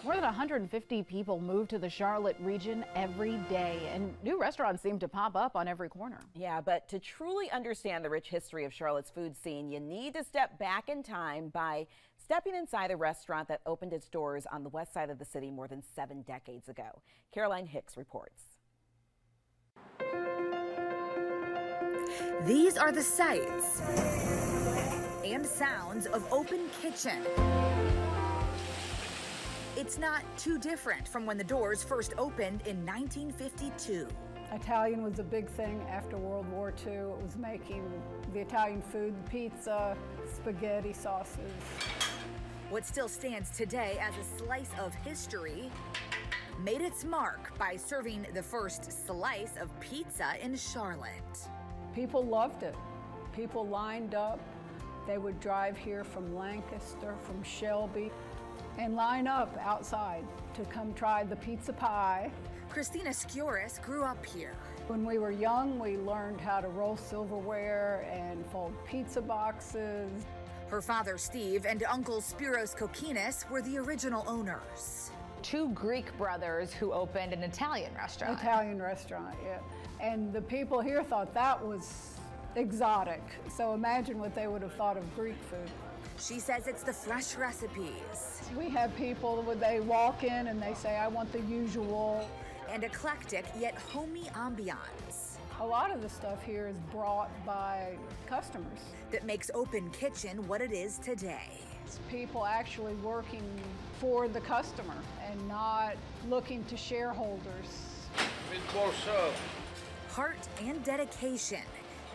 More than 150 people move to the Charlotte region every day, and new restaurants seem to pop up on every corner. Yeah, but to truly understand the rich history of Charlotte's food scene, you need to step back in time by stepping inside a restaurant that opened its doors on the west side of the city more than 7 decades ago. Caroline Hicks reports. These are the sights and sounds of Open Kitchen. It's not too different from when the doors first opened in 1952. Italian was a big thing after World War II. It was making the Italian food, pizza, spaghetti, sauces. What still stands today as a slice of history made its mark by serving the first slice of pizza in Charlotte. People loved it. People lined up. They would drive here from Lancaster, from Shelby, and line up outside to come try the pizza pie. Christina Skouras grew up here. When we were young, we learned how to roll silverware and fold pizza boxes. Her father, Steve, and uncle Spiros Kokinis were the original owners. Two Greek brothers who opened an Italian restaurant. Italian restaurant, yeah. And the people here thought that was exotic. So imagine what they would have thought of Greek food. She says it's the fresh recipes. We have people when they walk in and they say, I want the usual. And eclectic yet homey ambiance. A lot of the stuff here is brought by customers. That makes Open Kitchen what it is today. It's people actually working for the customer and not looking to shareholders. With more serve. Heart and dedication,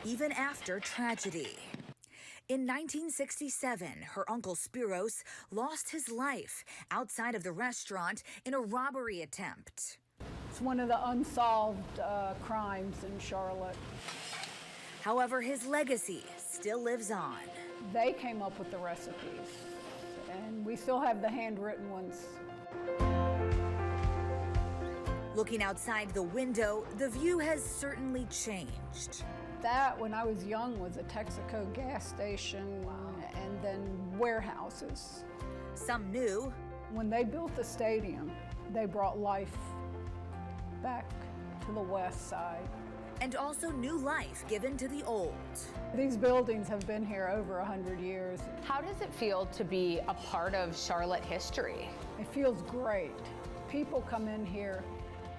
even after tragedy. In 1967, her uncle Spiros lost his life outside of the restaurant in a robbery attempt. It's one of the unsolved crimes in Charlotte. However, his legacy still lives on. They came up with the recipes, and we still have the handwritten ones. Looking outside the window, the view has certainly changed. That, when I was young, was a Texaco gas station and then warehouses. Some new. When they built the stadium, they brought life back to the west side. And also new life given to the old. These buildings have been here over 100 years. How does it feel to be a part of Charlotte history? It feels great. People come in here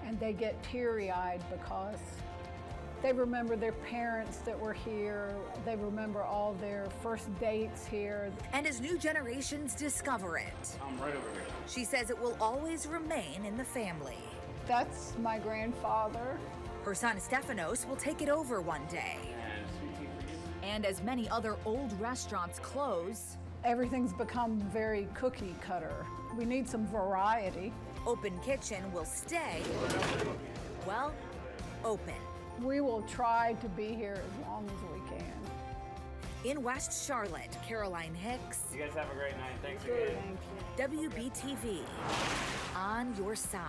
and they get teary-eyed because they remember their parents that were here. They remember all their first dates here. And as new generations discover it, I'm right over here. she says it will always remain in the family. That's my grandfather. Her son Stefanos will take it over one day. And sweet tea for you. And as many other old restaurants close, Everything's become very cookie cutter. We need some variety. Open Kitchen will stay, well, open. We will try to be here as long as we can. In West Charlotte, Caroline Hicks, You guys have a great night. Thanks again. Thank you. WBTV, on your side.